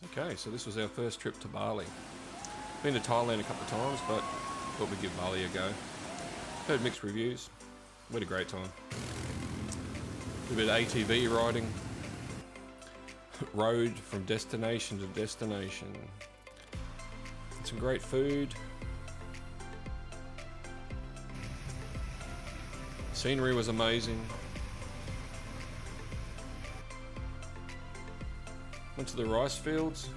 Okay, so this was our first trip to Bali. Been to Thailand a couple of times, but thought we'd give Bali a go. Heard mixed reviews. We had a great time. A bit of ATV riding. Rode from destination to destination. Some great food. Scenery was amazing. Went to the rice fields.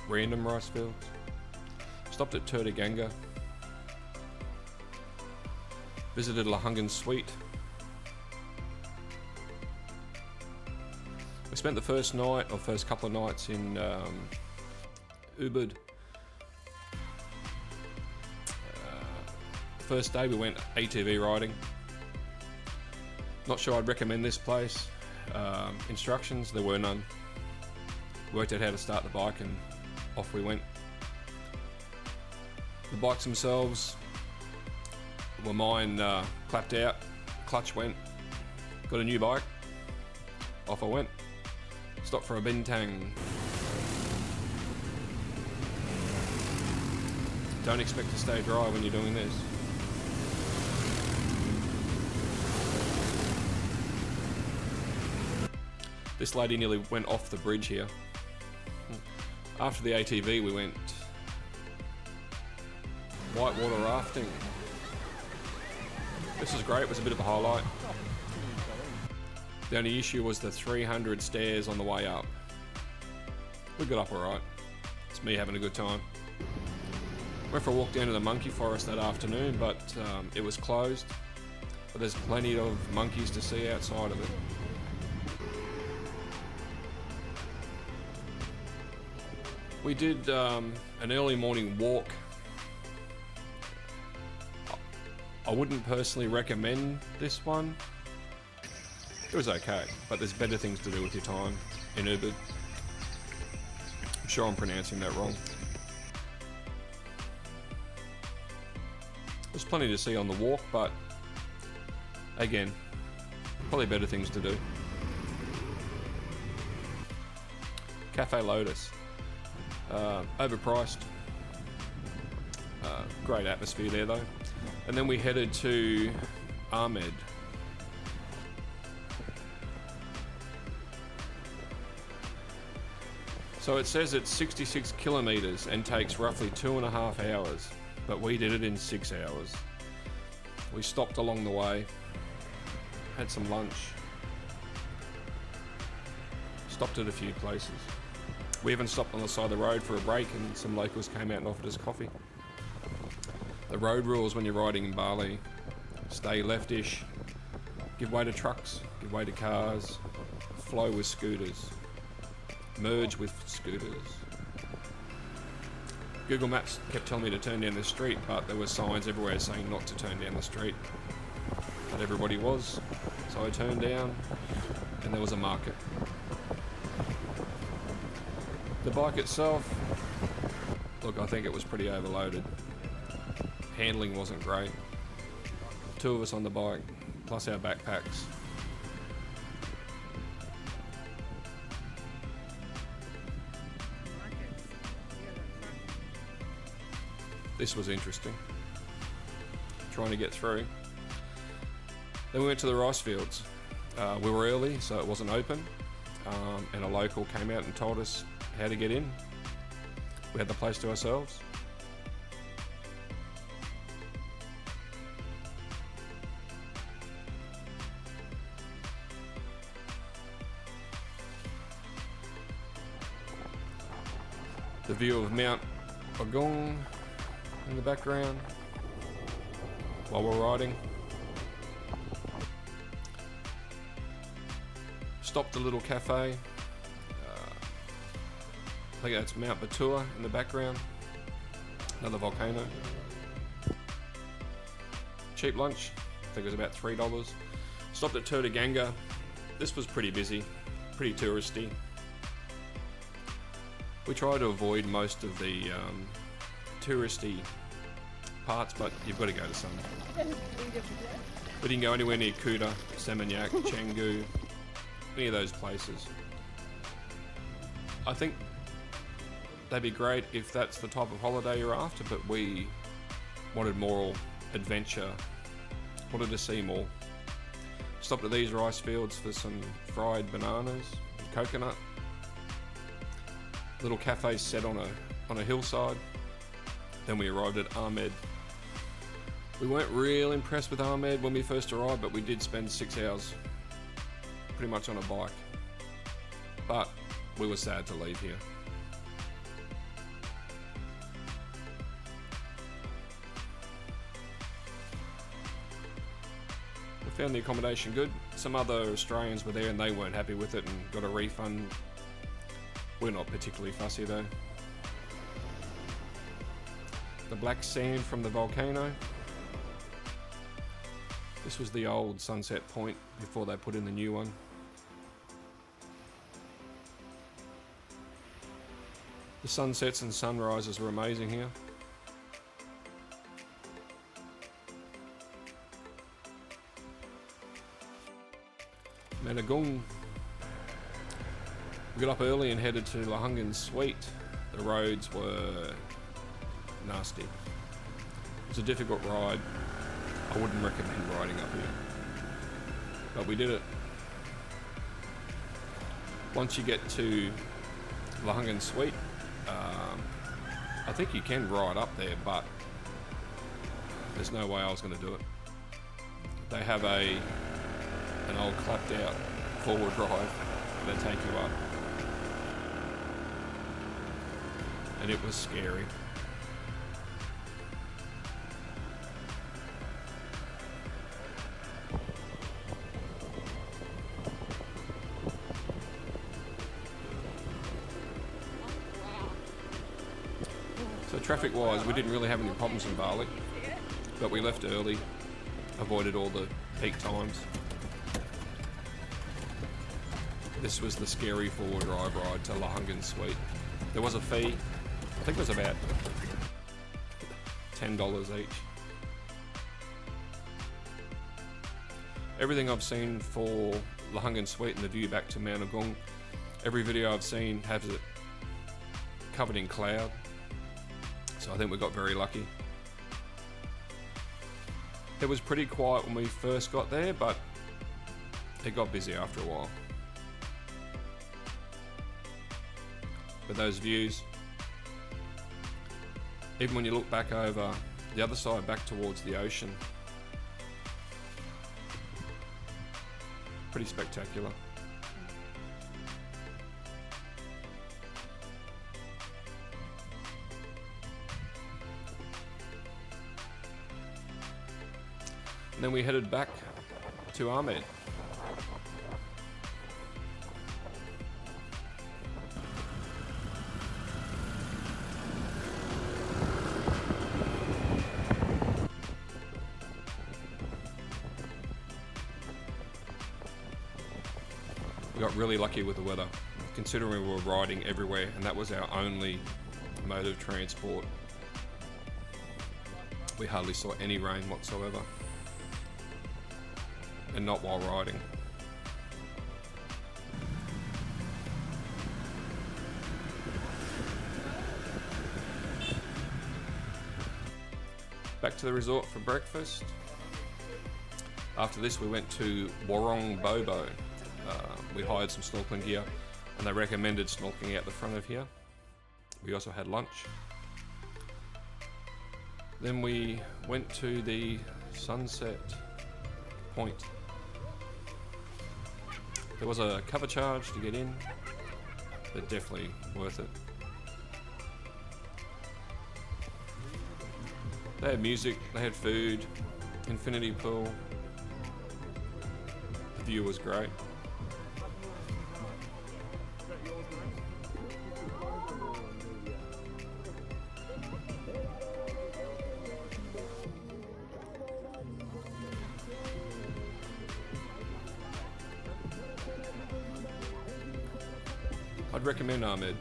Random rice fields. Stopped at Ganga. Visited Lahungan Suite. We spent the first night, or first couple of nights in Ubud. The first day we went ATV riding. Not sure I'd recommend this place. Instructions, there were none. Worked out how to start the bike and off we went. The bikes themselves, well, mine clapped out, clutch went, got a new bike, off I went. Stopped for a bintang. Don't expect to stay dry when you're doing this. This lady nearly went off the bridge here. After the ATV we went whitewater rafting. This was great, it was a bit of a highlight. The only issue was the 300 stairs on the way up. We got up alright. It's me having a good time. Went for a walk down to the monkey forest that afternoon, but it was closed. But there's plenty of monkeys to see outside of it. We did an early morning walk. I wouldn't personally recommend this one. It was okay, but there's better things to do with your time in Ubud. I'm sure I'm pronouncing that wrong. There's plenty to see on the walk, but again, probably better things to do. Cafe Lotus. Overpriced. Great atmosphere there though. And then we headed to Ahmed. So it says it's 66 kilometers and takes roughly 2.5 hours, but we did it in 6 hours. We stopped along the way, had some lunch, stopped at a few places. We even stopped on the side of the road for a break and some locals came out and offered us coffee. The road rules when you're riding in Bali: stay leftish, give way to trucks, give way to cars, flow with scooters, merge with scooters. Google Maps kept telling me to turn down the street, but there were signs everywhere saying not to turn down the street. But everybody was, so I turned down and there was a market. The bike itself, look, I think it was pretty overloaded. Handling wasn't great. 2 of us on the bike, plus our backpacks. This was interesting, trying to get through. Then we went to the rice fields. We were early, so it wasn't open, and a local came out and told us how to get in. We had the place to ourselves. The view of Mount Agung in the background while we're riding. Stopped a little cafe. I think that's Mount Batua in the background. Another volcano. Cheap lunch. I think it was about $3. Stopped at Ganga. This was pretty busy, pretty touristy. We try to avoid most of the touristy parts, but you've got to go to some. We didn't go anywhere near Kuta, Seminyak, Canggu, any of those places. I think they'd be great if that's the type of holiday you're after, but we wanted more adventure, wanted to see more. Stopped at these rice fields for some fried bananas and coconut. Little cafe set on a hillside. Then we arrived at Ahmed. We weren't real impressed with Ahmed when we first arrived, but we did spend 6 hours pretty much on a bike. But we were sad to leave here. We found the accommodation good. Some other Australians were there and they weren't happy with it and got a refund. We're not particularly fussy though. The black sand from the volcano. This was the old sunset point before they put in the new one. The sunsets and sunrises were amazing here. Managung. We got up early and headed to Lahungan Sweet. The roads were nasty. It was a difficult ride. I wouldn't recommend riding up here, but we did it. Once you get to Lahungan Sweet, I think you can ride up there, but there's no way I was going to do it. They have an old clapped out forward drive that take you up, and it was scary. So traffic wise, we didn't really have any problems in Bali, but we left early, avoided all the peak times. This was the scary forward drive ride to Lahungan Sweet. There was a fee. I think it was about $10 each. Everything I've seen for Lahungan Sweet and the view back to Mount Agung, every video I've seen has it covered in cloud. So I think we got very lucky. It was pretty quiet when we first got there, but it got busy after a while. But those views, even when you look back over the other side, back towards the ocean, pretty spectacular. And then we headed back to Ahmed. We got really lucky with the weather, considering we were riding everywhere and that was our only mode of transport. We hardly saw any rain whatsoever. And not while riding. Back to the resort for breakfast. After this we went to Warong Bobo. We hired some snorkeling gear and they recommended snorkeling out the front of here. We also had lunch. Then we went to the sunset point. There was a cover charge to get in, but definitely worth it. They had music, they had food, infinity pool. The view was great. I'd recommend Ahmed.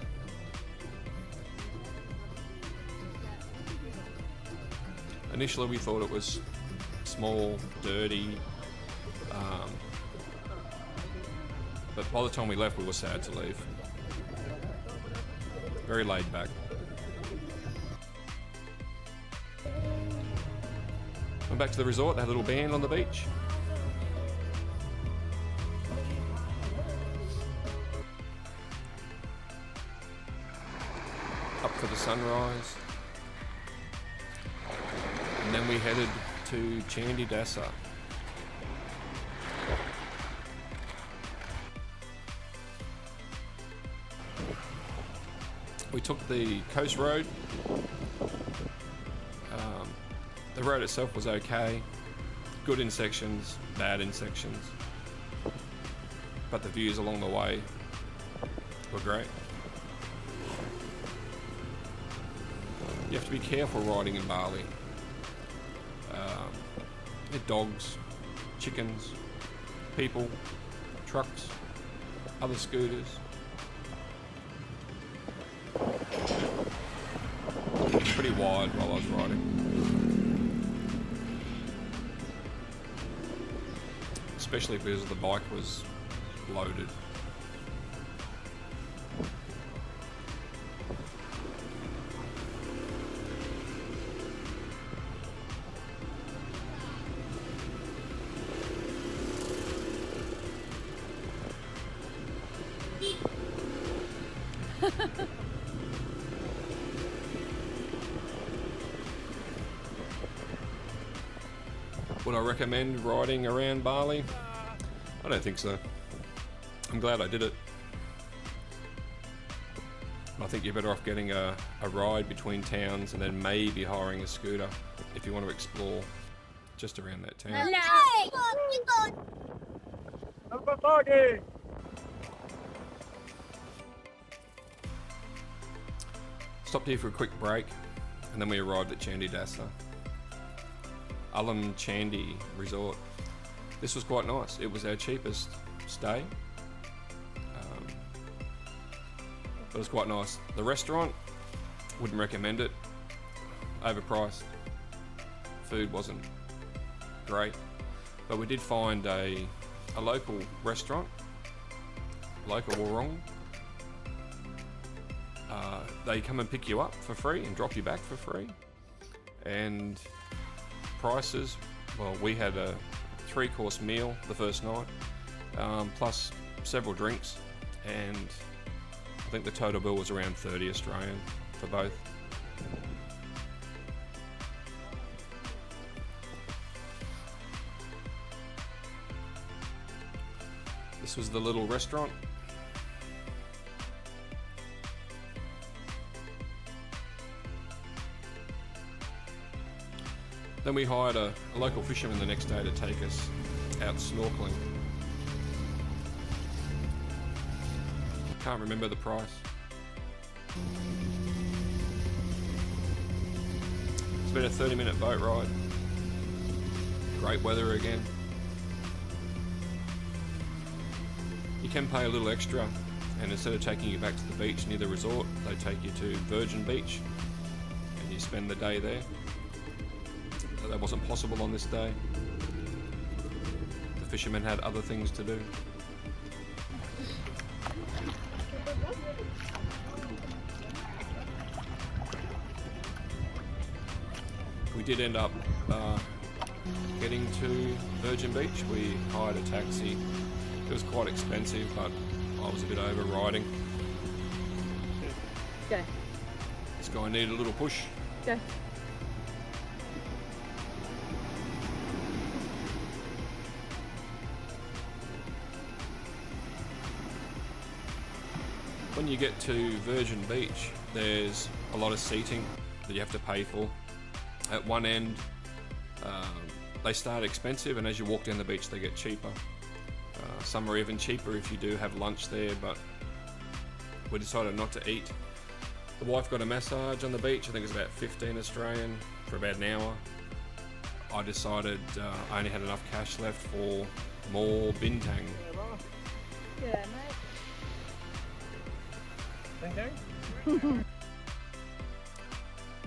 Initially we thought it was small, dirty, But by the time we left, we were sad to leave. Very laid back. Went back to the resort, they had a little band on the beach. Up for the sunrise. And then we headed to Candi Dasa. We took the coast road. The road itself was okay. Good in sections, bad in sections. But the views along the way were great. You have to be careful riding in Bali. Dogs, chickens, people, trucks, other scooters. It was pretty wide while I was riding. Especially because the bike was loaded. Would I recommend riding around Bali? I don't think so. I'm glad I did it. I think you're better off getting a ride between towns and then maybe hiring a scooter if you want to explore just around that town. Stopped here for a quick break and then we arrived at Candi Dasa. Alam Candi Resort. This was quite nice. It was our cheapest stay. But it was quite nice. The restaurant, wouldn't recommend it. Overpriced. Food wasn't great. But we did find a local restaurant. Local Warong. They come and pick you up for free and drop you back for free. And prices, well, we had a 3-course meal the first night, plus several drinks, and I think the total bill was around 30 Australian for both. This was the little restaurant. Then we hired a local fisherman the next day to take us out snorkeling. Can't remember the price. It's been a 30-minute boat ride. Great weather again. You can pay a little extra, and instead of taking you back to the beach near the resort, they take you to Virgin Beach and you spend the day there. That wasn't possible on this day. The fishermen had other things to do. We did end up getting to Virgin Beach. We hired a taxi. It was quite expensive, but I was a bit over riding. Go. This guy needed a little push. Go. When you get to Virgin Beach, there's a lot of seating that you have to pay for. At one end, they start expensive, and as you walk down the beach, they get cheaper. Some are even cheaper if you do have lunch there, but we decided not to eat. The wife got a massage on the beach. I think it was about 15 Australian for about an hour. I decided I only had enough cash left for more bintang. Yeah, mate.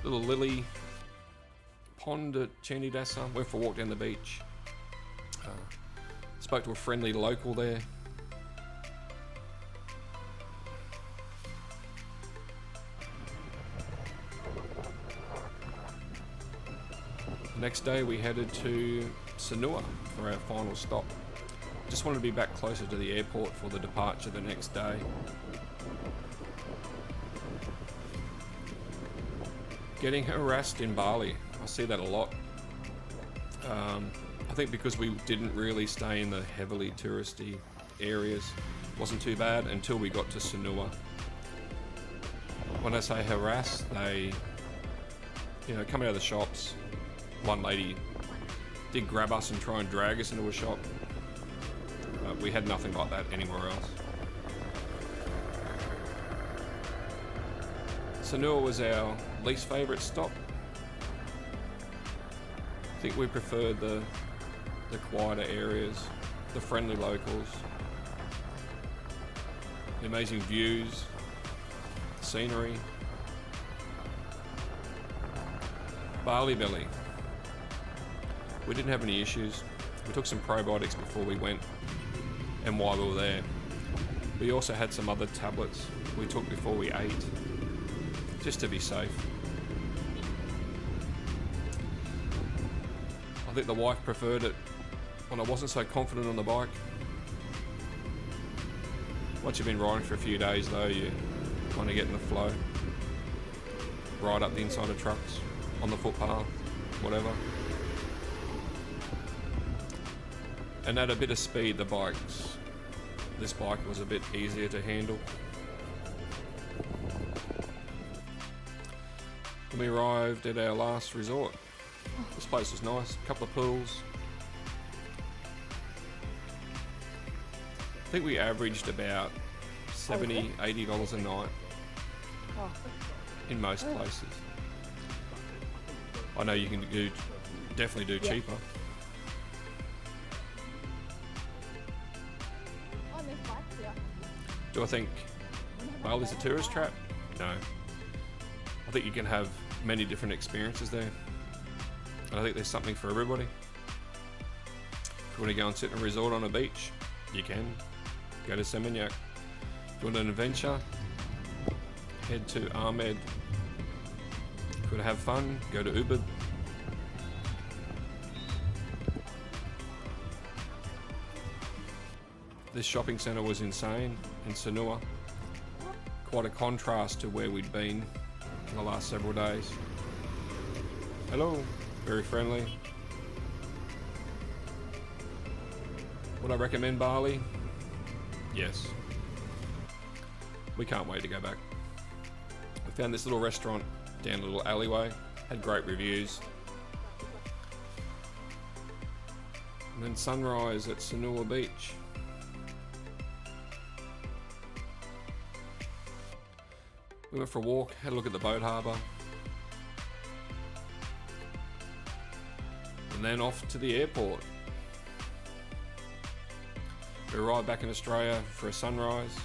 Little lily pond at Candi Dasa. Went for a walk down the beach. Spoke to a friendly local there. Next day we headed to Sanua for our final stop. Just wanted to be back closer to the airport for the departure the next day. Getting harassed in Bali, I see that a lot. I think because we didn't really stay in the heavily touristy areas, wasn't too bad until we got to Sanua. When I say harass, they, come out of the shops. One lady did grab us and try and drag us into a shop. We had nothing like that anywhere else. Sanua was our least favourite stop. I think we preferred the quieter areas, the friendly locals, the amazing views, scenery. Bali belly. We didn't have any issues. We took some probiotics before we went and while we were there. We also had some other tablets we took before we ate, just to be safe. I think the wife preferred it when I wasn't so confident on the bike. Once you've been riding for a few days though, you kind of get in the flow. Ride up the inside of trucks, on the footpath, whatever. And at a bit of speed, this bike was a bit easier to handle. When we arrived at our last resort, this place was nice, a couple of pools. I think we averaged about $70, $80 a night in most places. I know you can definitely do cheaper. Do I think Bali's a tourist trap? No. I think you can have many different experiences there. And I think there's something for everybody. If you want to go and sit in a resort on a beach, you can. Go to Seminyak. If you want an adventure, head to Ahmed. If you want to have fun, go to Ubud. This shopping centre was insane in Sanua. Quite a contrast to where we'd been in the last several days. Hello, very friendly. Would I recommend Bali? Yes. We can't wait to go back. We found this little restaurant down a little alleyway, had great reviews. And then sunrise at Sanua Beach. We went for a walk, had a look at the boat harbour. And then off to the airport. We arrived back in Australia for a sunrise.